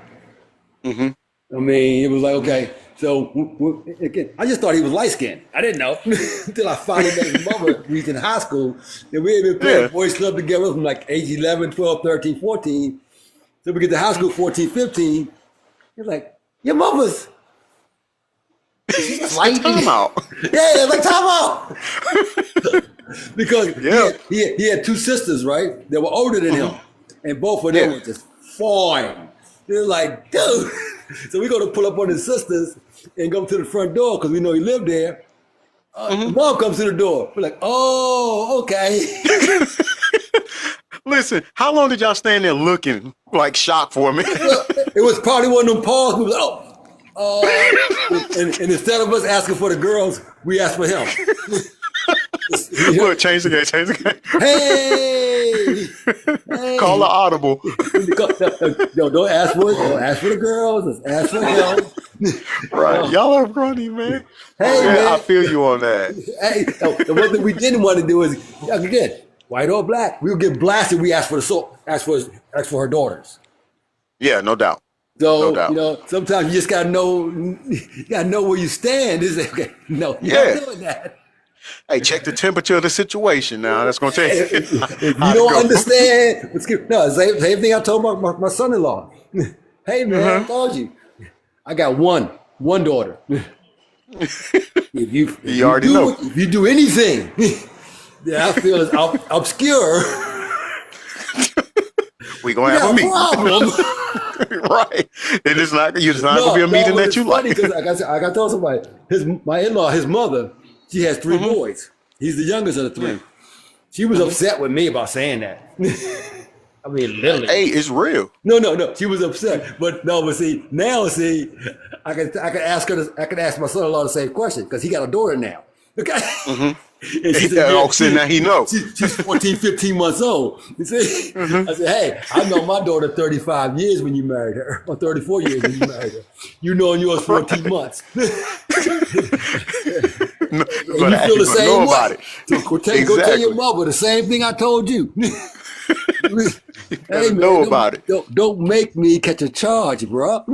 Mm-hmm. I mean, it was like, okay. So again, I just thought he was light skinned. I didn't know until I finally met his mother. We was in high school, and we had been playing boys club together from like age 11, 12, 13, 14. So we get to high school 14, 15. He's like, your mother's like time out. Yeah, like time out. Because he had two sisters, right? That were older than him, and both of them were just fine. They're like, dude. So we go to pull up on his sisters and go to the front door because we know he lived there. The mom comes to the door. We're like, oh, okay. Listen, how long did y'all stand there looking like shocked for me? It was probably one of them pause. We was like, and instead of us asking for the girls, we asked for him. Look, change the game. Hey. Call the audible. Don't ask for the girls. Just ask for him. Right. Y'all are funny, man. Hey, man. I feel you on that. Hey, the one thing we didn't want to do is, again, white or black, we would get blasted. We ask for her daughters. Yeah, no doubt. So, no doubt. sometimes you just gotta know where you stand. Is okay? No, you're not doing that. Hey, check the temperature of the situation now. That's going to take If you don't understand, same thing I told my son-in-law. Hey, man, I told you. I got one daughter. You already know. If you do anything that I feel is obscure, we gonna have a meeting. problem. Right. You're not gonna be a meeting that you like. Like I told somebody, my in-law, his mother, she has 3 boys. He's the youngest of the 3. She was upset with me about saying that. I mean, literally. Hey, it's real. No. She was upset, but see, I can ask her. I can ask my son-in-law the same question because he got a daughter now. Okay. And she said, so now he knows. She's 14, 15 months old. You see? I said, hey, I know my daughter 35 years when you married her, or 34 years when you married her. You know yours 14 months. No, and you feel the same way. About it. So go tell your mother the same thing I told you. Hey, man, know about it. Don't make me catch a charge, bro.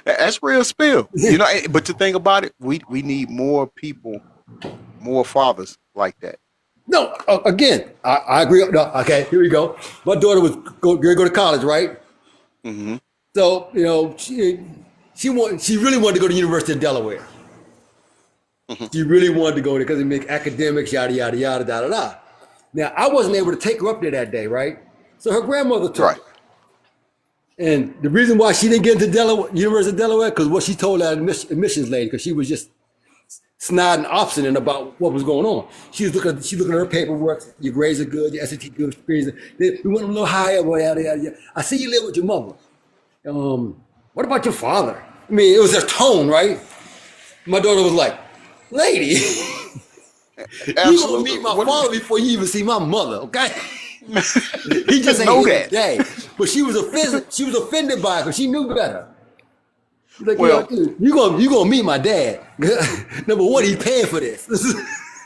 That's real spill. But to think about it, we need more people, more fathers like that. No, again, I agree. No, okay, here we go. My daughter was going to go to college, right? Mm-hmm. So she really wanted to go to the University of Delaware. Mm-hmm. She really wanted to go there because it make academics, yada yada yada, da da da. Now I wasn't able to take her up there that day, right? So her grandmother took her. And the reason why she didn't get into University of Delaware, because what she told that admissions lady, because she was just snide and obstinate about what was going on. She looking at her paperwork. Your grades are good. Your SAT good. We went a little higher. Yada, yada, yada. I see you live with your mother. What about your father? I mean, it was their tone, right? My daughter was like, "Lady, you gonna meet my father before you even see my mother, okay?" He just ain't here today. But she was offended by it because she knew better. Like, you gonna meet my dad. Number one, he paying for this.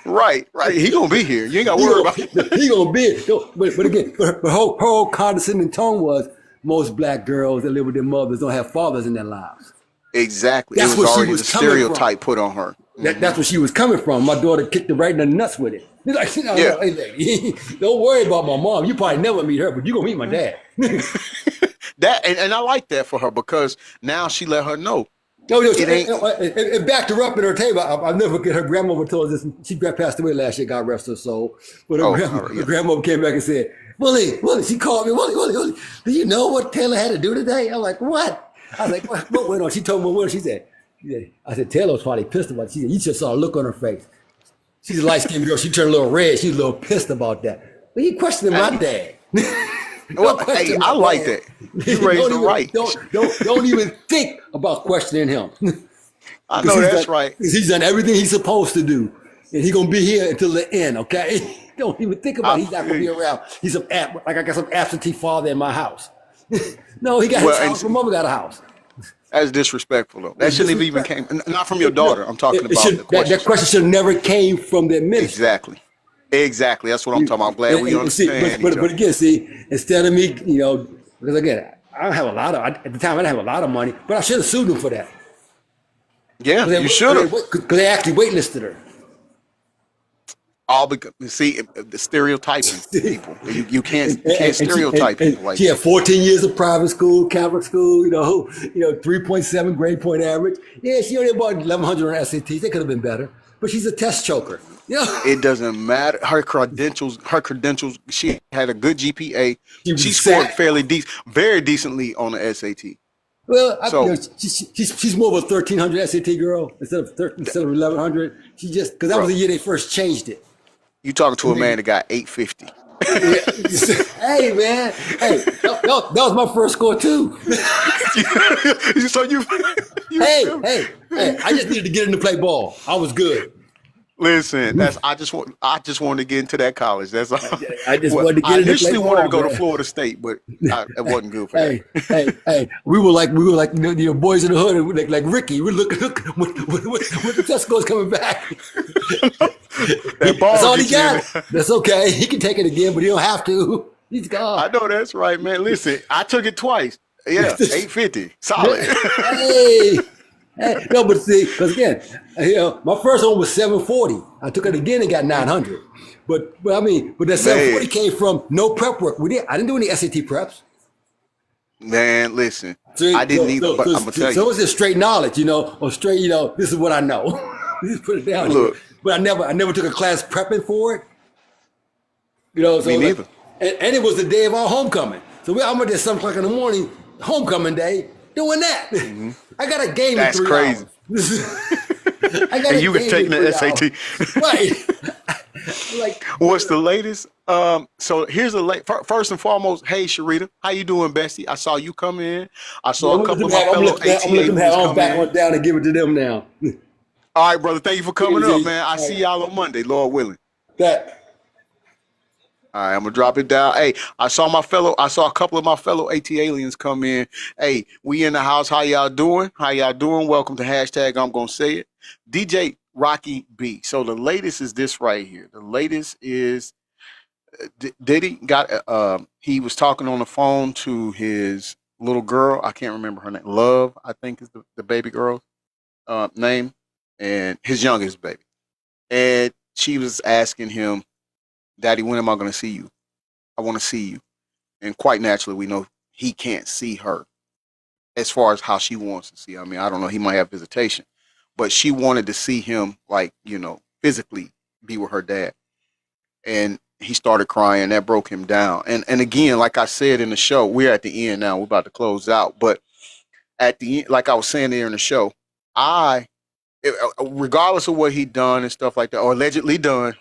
Right. He gonna be here. You ain't gotta worry about it. He gonna be here. But again, her whole condescending tone was most black girls that live with their mothers don't have fathers in their lives. Exactly. That's it was what already she was the stereotype put on her. That's where she was coming from. My daughter kicked her right in the nuts with it. He's like, hey, lady, don't worry about my mom. You probably never meet her, but you gonna meet my dad. And I like that for her because now she let her know. It backed her up in her table. I'll never forget her grandmother told us this. She passed away last year, God rest her soul. But her grandmother came back and said, Willie, she called me, Willie, do you know what Taylor had to do today? I'm like, what? I was like, what went on? She told me what she said. I said, Taylor was probably pissed about it. She said, you just saw a look on her face. She's a light-skinned girl. She turned a little red. She's a little pissed about that. But he questioning my dad. Hey, I like that. You raised him right. Don't even think about questioning him. I know that's right. He's done everything he's supposed to do. And he's going to be here until the end, okay? Don't even think about it. He's not going to be around. He's I got some absentee father in my house. No, he got his house. My mother got a house. That's disrespectful, though. That shouldn't have even came. Not from your daughter. I'm talking about the question. That question should have never came from the administrator. Exactly. That's what I'm talking about. I'm glad we understand. But again, instead of me, because again, I don't have a lot of. At the time, I didn't have a lot of money, but I should have sued them for that. Yeah, you should have. Because they actually waitlisted her. All because the stereotyping people. You can't stereotype people like that. She had 14 years of private school, Catholic school. 3.7 grade point average. Yeah, she only about 1,100 on SATs. They could have been better, but she's a test choker. It doesn't matter. Her credentials. She had a good GPA. She scored very decently on the SAT. Well, she's more of a 1,300 SAT girl instead of 1,100. She just because that was the year they first changed it. You talking to a man that got 850. Hey man, that was my first score too. So you hey, I just needed to get in to play ball. I was good. Listen, I just wanted to get into that college. That's all. I just wanted to get into initially wanted to go to Florida State, but it wasn't good for that. Hey, we were like boys in the hood, like Ricky. We're looking when the test scores coming back. That's all he got. That's okay. He can take it again, but he don't have to. He's gone. I know that's right, man. Listen, I took it twice. Yeah, 850, solid. Hey, no, but see, because again, my first one was 740. I took it again and got 900. But that 740 came from no prep work. I didn't do any SAT preps. Man, listen, I didn't either. But I'm gonna tell you, so it's just straight knowledge, or straight, this is what I know. Just put it down here. Look, But I never took a class prepping for it. You know, so me neither. And it was the day of our homecoming. So I went there 7 o'clock in the morning, homecoming day, doing that. Mm-hmm. I got a game That's in 3 crazy. hours. I got And a you was game taking in the 3 SAT. hours. Right. Like, What's the latest? So here's the first and foremost. Hey, Sharita, how you doing, Bestie? I saw you come in. I saw a couple of my fellow AT I'm letting them have aliens on come back in. on down and give it to them now. All right, brother. Thank you for coming up, Easy. man. I see y'all on Monday, Lord willing. That All right, I'm gonna drop it down. Hey, I saw a couple of my fellow AT aliens come in. Hey, we in the house. How y'all doing? How y'all doing? Welcome to hashtag I'm gonna say it. DJ Rocky B. So the latest is this right here. The latest is Diddy got he was talking on the phone to his little girl. I can't remember her name. Love, I think is the baby girl's name, and his youngest baby. And she was asking him, Daddy, when am I going to see you? I want to see you. And quite naturally, we know he can't see her as far as how she wants to see. I mean, I don't know. He might have visitation, but she wanted to see him, like, physically be with her dad. And he started crying. That broke him down. And again, like I said in the show, we're at the end now. We're about to close out. But at the end, like I was saying there in the show, regardless of what he done and stuff like that, or allegedly done,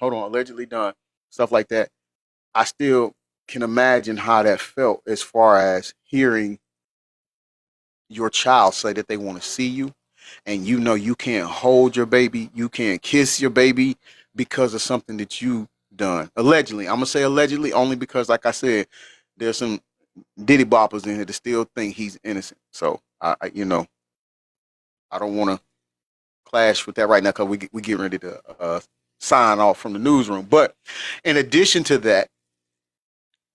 stuff like that, I still can imagine how that felt as far as hearing your child say that they want to see you, and you can't hold your baby, you can't kiss your baby because of something that you done. Allegedly. I'm gonna say allegedly only because, like I said, there's some Diddy boppers in here that still think he's innocent. So I don't want to clash with that right now because we get ready to sign off from the newsroom. But in addition to that,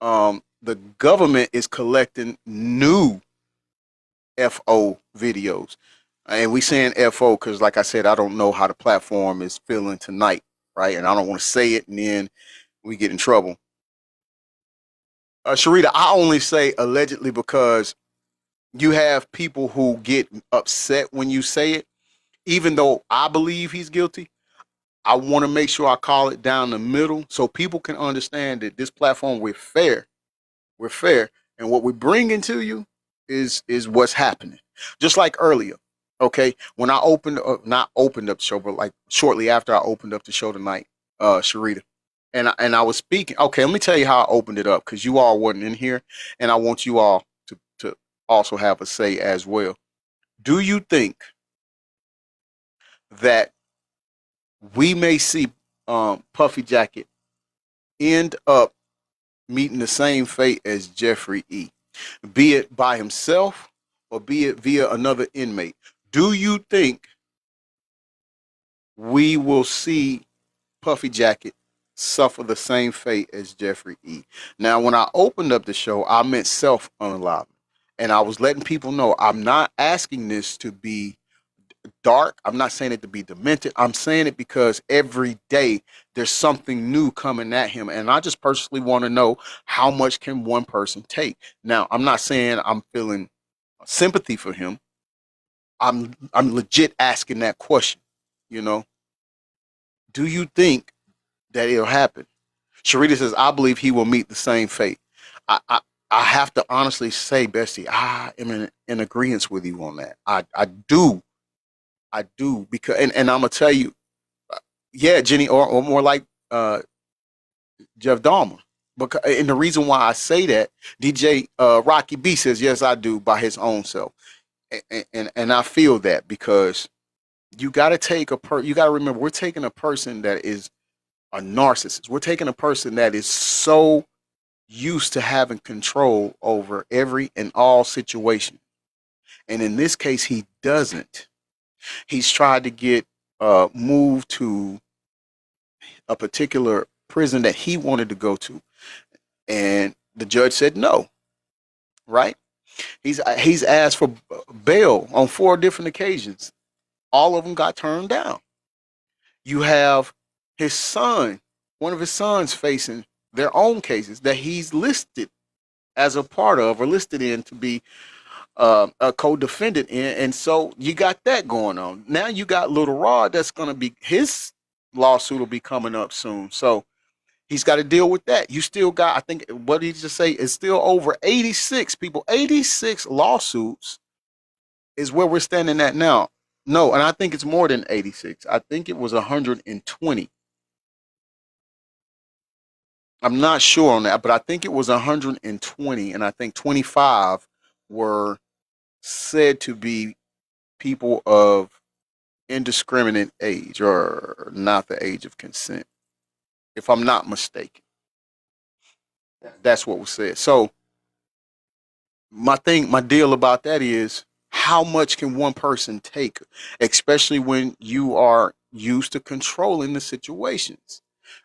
the government is collecting new FO videos. And we saying FO because, like I said, I don't know how the platform is feeling tonight, right? And I don't want to say it and then we get in trouble. Sharita, I only say allegedly because you have people who get upset when you say it. Even though I believe he's guilty, I want to make sure I call it down the middle so people can understand that this platform, we're fair. We're fair. And what we're bringing to you is what's happening. Just like earlier, okay? When I not opened up the show, but like shortly after I opened up the show tonight, Sharita, and I was speaking. Okay, let me tell you how I opened it up because you all wasn't in here, and I want you all to also have a say as well. Do you think that we may see Puffy Jacket end up meeting the same fate as Jeffrey E., be it by himself or be it via another inmate? Do you think we will see Puffy Jacket suffer the same fate as Jeffrey E.? Now, when I opened up the show, I meant self-unaliving. And I was letting people know I'm not asking this to be dark. I'm not saying it to be demented. I'm saying it because every day there's something new coming at him. And I just personally want to know, how much can one person take? Now, I'm not saying I'm feeling sympathy for him. I'm legit asking that question, you know. Do you think that it'll happen? Sharita says, I believe he will meet the same fate. I, I, I have to honestly say, Bessie, I am in agreement with you on that. I do. I do. Because, and I'm going to tell you, yeah, Jenny, or more like Jeff Dahmer. Because, and the reason why I say that, DJ Rocky B says, yes, I do, by his own self. And I feel that because you got to take you got to remember, we're taking a person that is a narcissist. We're taking a person that is so used to having control over every and all situation. And in this case, he doesn't. He's tried to get moved to a particular prison that he wanted to go to. And the judge said no, right? He's asked for bail on 4 different occasions. All of them got turned down. You have his son, one of his sons, facing their own cases that he's listed as a part of or listed in to be a co-defendant in, and so you got that going on. Now you got Little Rod that's going to be his lawsuit will be coming up soon, so he's got to deal with that. You still got, I think, what did he just say? It's still over 86 people, 86 lawsuits is where we're standing at now. No, and I think it's more than 86. I think it was 120. I'm not sure on that, but I think it was 120, and I think 25 were said to be people of indiscriminate age or not the age of consent, if I'm not mistaken. That's what was said. So my deal about that is how much can one person take, especially when you are used to controlling the situations,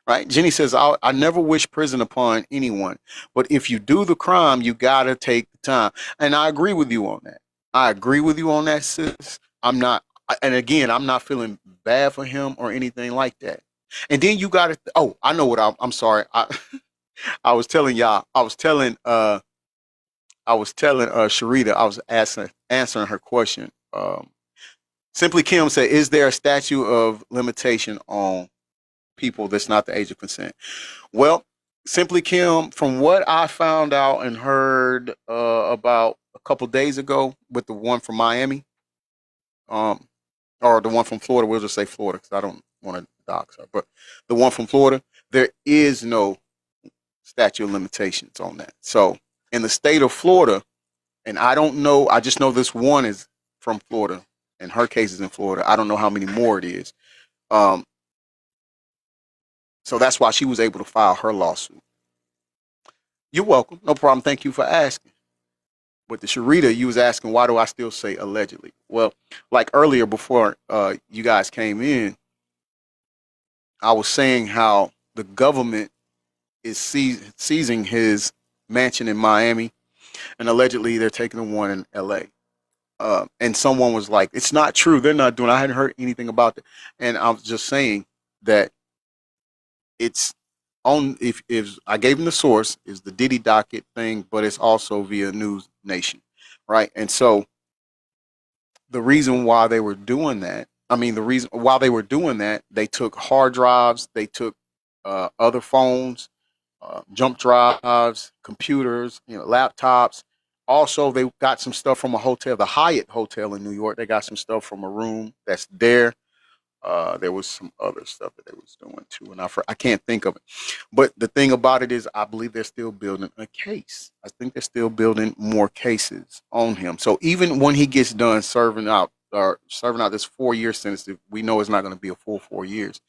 right? Jenny says, I never wish prison upon anyone, but if you do the crime, you got to take the time. And I agree with you on that. I agree with you on that, sis. And again, I'm not feeling bad for him or anything like that. And then you got to, oh, I know what I'm sorry. I was telling y'all, I was telling Sharita, I was answering her question. Simply Kim said, "Is there a statute of limitation on people that's not the age of consent?" Well, Simply Kim, from what I found out and heard about a couple days ago with the one from Miami, or the one from Florida, we'll just say Florida because I don't want to dox her, but the one from Florida, there is no statute of limitations on that. So in the state of Florida, and I don't know, I just know this one is from Florida, and her case is in Florida. I don't know how many more it is. So that's why she was able to file her lawsuit. You're welcome. No problem. Thank you for asking. With the Sharita, you was asking, why do I still say allegedly? Well, like earlier before you guys came in, I was saying how the government is seizing his mansion in Miami, and allegedly they're taking the one in LA. And someone was like, it's not true. They're not doing it. I hadn't heard anything about it. And I was just saying that it's on, if I gave him the source, is the Diddy docket thing, but it's also via News Nation, right? And so the reason why they were doing that, the reason why they were doing that, they took hard drives, they took other phones, jump drives, computers, laptops. Also, they got some stuff from a hotel, the Hyatt Hotel in New York. They got some stuff from a room that's there. There was some other stuff that they was doing too, and I can't think of it. But the thing about it is, I believe they're still building a case. I think they're still building more cases on him. So even when he gets done serving out this 4-year sentence, we know it's not going to be a full 4 years.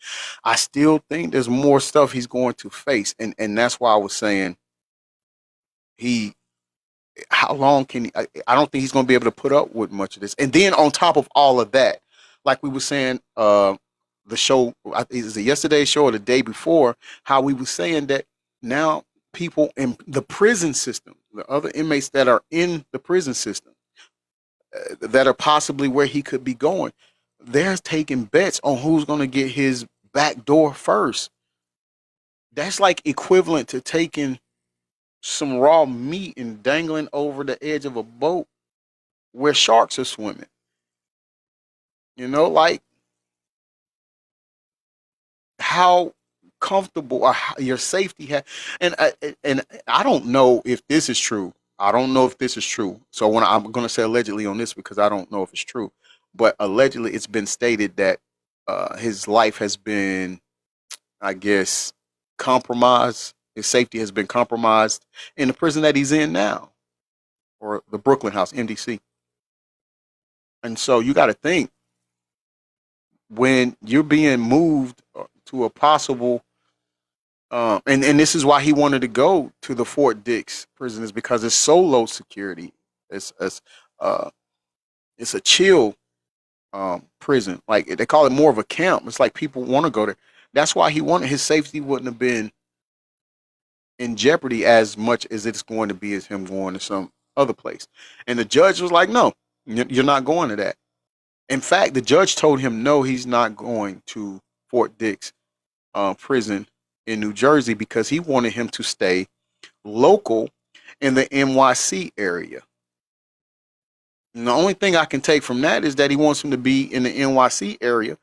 I still think there's more stuff he's going to face, and that's why I was saying how long can he? I don't think he's going to be able to put up with much of this. And then on top of all of that, like we were saying, the show, is it yesterday's show or the day before, how we were saying that now people in the prison system, the other inmates that are in the prison system, that are possibly where he could be going, they're taking bets on who's going to get his back door first. That's like equivalent to taking some raw meat and dangling over the edge of a boat where sharks are swimming. Like how comfortable or how your safety and I don't know if this is true. I don't know if this is true. So I'm going to say allegedly on this because I don't know if it's true. But allegedly, it's been stated that his life has been, I guess, compromised. His safety has been compromised in the prison that he's in now, or the Brooklyn House, MDC. And so you got to think, when you're being moved to a possible, and this is why he wanted to go to the Fort Dix prison, is because it's so low security. It's a chill prison. Like they call it more of a camp. It's like people want to go there. That's why he wanted, his safety wouldn't have been in jeopardy as much as it's going to be as him going to some other place. And the judge was like, no, you're not going to that. In fact, the judge told him, no, he's not going to Fort Dix prison in New Jersey because he wanted him to stay local in the NYC area. And the only thing I can take from that is that he wants him to be in the NYC area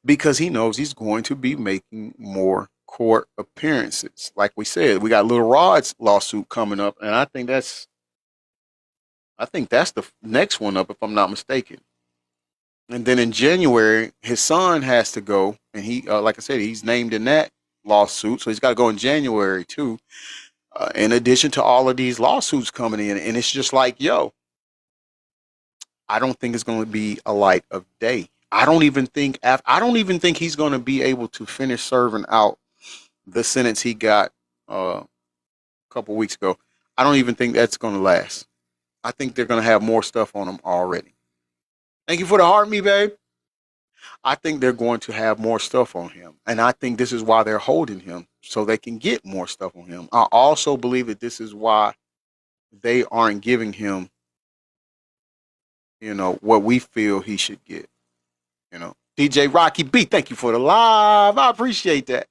because he knows he's going to be making more court appearances. Like we said, we got Little Rod's lawsuit coming up, and I think that's the next one up, if I'm not mistaken. And then in January, his son has to go, and he, like I said, he's named in that lawsuit, so he's got to go in January too. In addition to all of these lawsuits coming in, and it's just like, yo, I don't think it's going to be a light of day. I don't even think he's going to be able to finish serving out the sentence he got a couple weeks ago. I don't even think that's going to last. I think they're going to have more stuff on him already. Thank you for the heart, me babe. I think they're going to have more stuff on him, and I think this is why they're holding him, so they can get more stuff on him. I also believe that this is why they aren't giving him, what we feel he should get. DJ Rocky B, thank you for the live. I appreciate that.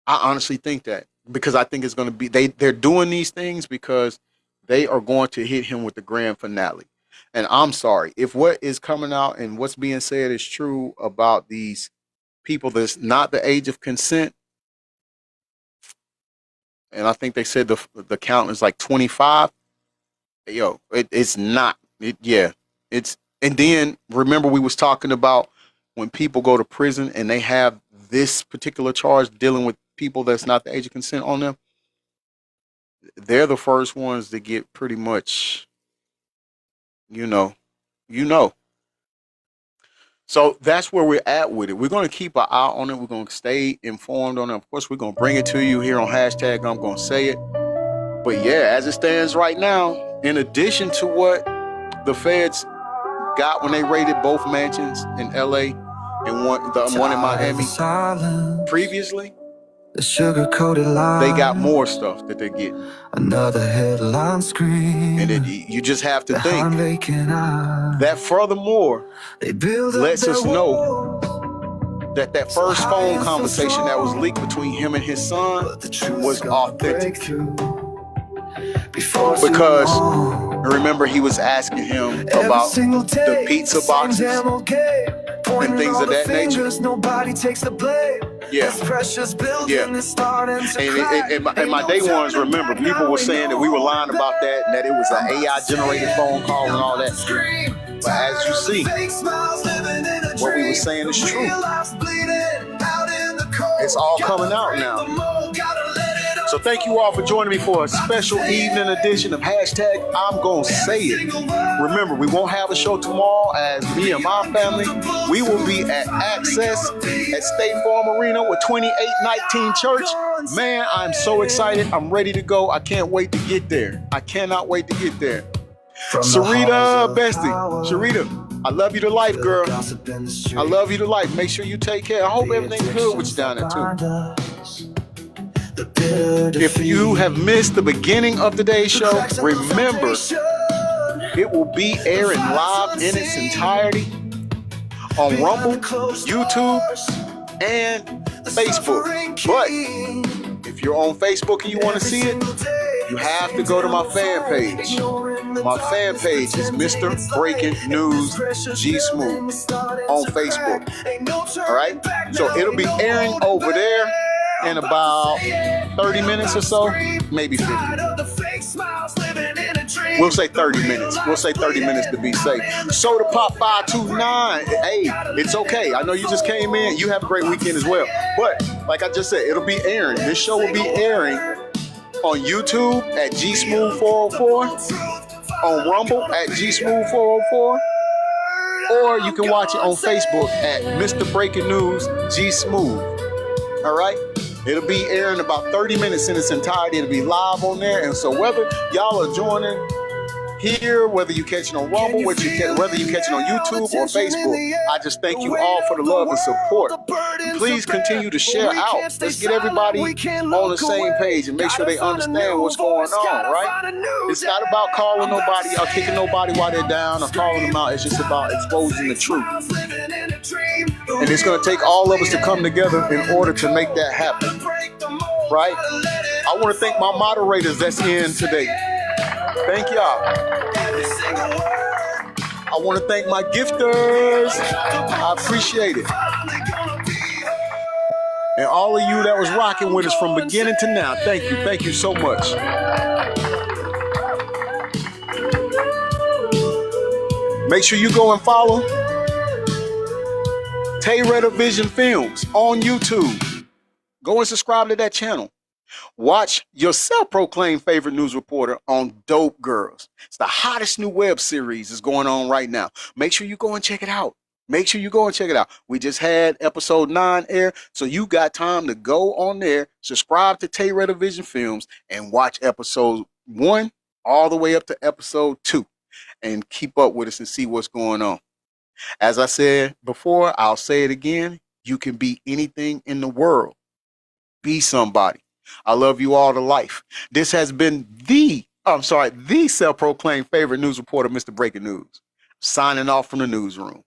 I honestly think that, because I think it's going to be, they're doing these things because they are going to hit him with the grand finale. And I'm sorry, if what is coming out and what's being said is true about these people that's not the age of consent, and I think they said the count is like 25. Yo, it's not. It's. And then remember, we was talking about when people go to prison and they have this particular charge dealing with people that's not the age of consent on them. They're the first ones to get pretty much, So that's where we're at with it. We're going to keep an eye on it. We're going to stay informed on it. Of course, we're going to bring it to you here on hashtag I'm going to say it. But yeah, as it stands right now, in addition to what the feds got when they raided both mansions in LA and one in Miami previously, the sugar-coated lie. They got more stuff that they're getting. Another headline screen. And you just have to think that furthermore lets us know that first phone conversation that was leaked between him and his son was authentic. Because remember, he was asking him about the pizza boxes and things of that nature. Nobody takes the blame. Yeah. And my day ones, remember, people were saying that we were lying about that and that it was an AI generated phone call and all that. But as you see, what we were saying is true. It's all coming out now. So thank you all for joining me for a special evening edition of hashtag I'm Gonna Say It. Remember, we won't have a show tomorrow as me and my family. We will be at Access at State Farm Arena with 2819 Church. Man, I'm so excited. I'm ready to go. I can't wait to get there. I cannot wait to get there. Sarita, bestie. Sarita, I love you to life, girl. I love you to life. Make sure you take care. I hope everything's good with you down there, too. If you have missed the beginning of today's show, remember, it will be airing live in its entirety on Rumble, YouTube, and Facebook. But if you're on Facebook and you want to see it, you have to go to my fan page. My fan page is Mr. Breaking News G Smooth on Facebook. All right? So it'll be airing over there in about 30 minutes or so, maybe 50. We'll say 30 minutes. We'll say 30 minutes to be safe. Soda Pop 529. Hey, it's okay. I know you just came in. You have a great weekend as well. But like I just said, it'll be airing. This show will be airing on YouTube at G Smooth 404, on Rumble at G Smooth 404, or you can watch it on Facebook at Mr. Breaking News G Smooth. All right? It'll be airing about 30 minutes in its entirety. It'll be live on there. And so whether y'all are joining here, whether you catch it on Rumble, whether you catch it on YouTube or Facebook, I just thank you all for the love and support. Please continue to share out. Let's get everybody on the same page and make sure they understand what's going on, right? It's not about calling nobody or kicking nobody while they're down or calling them out. It's just about exposing the truth. And it's going to take all of us to come together in order to make that happen, right? I want to thank my moderators that's in today. Thank y'all. I want to thank my gifters. I appreciate it. And all of you that was rocking with us from beginning to now, thank you. Thank you so much. Make sure you go and follow Tayretta Vision Films on YouTube. Go and subscribe to that channel. Watch your self-proclaimed favorite news reporter on Dope Girls. It's the hottest new web series that's going on right now. Make sure you go and check it out. Make sure you go and check it out. We just had episode 9 air, so you got time to go on there, subscribe to Tayretta Vision Films, and watch episode 1 all the way up to episode 2, and keep up with us and see what's going on. As I said before, I'll say it again. You can be anything in the world. Be somebody. I love you all to life. This has been the self-proclaimed favorite news reporter, Mr. Breaking News, signing off from the newsroom.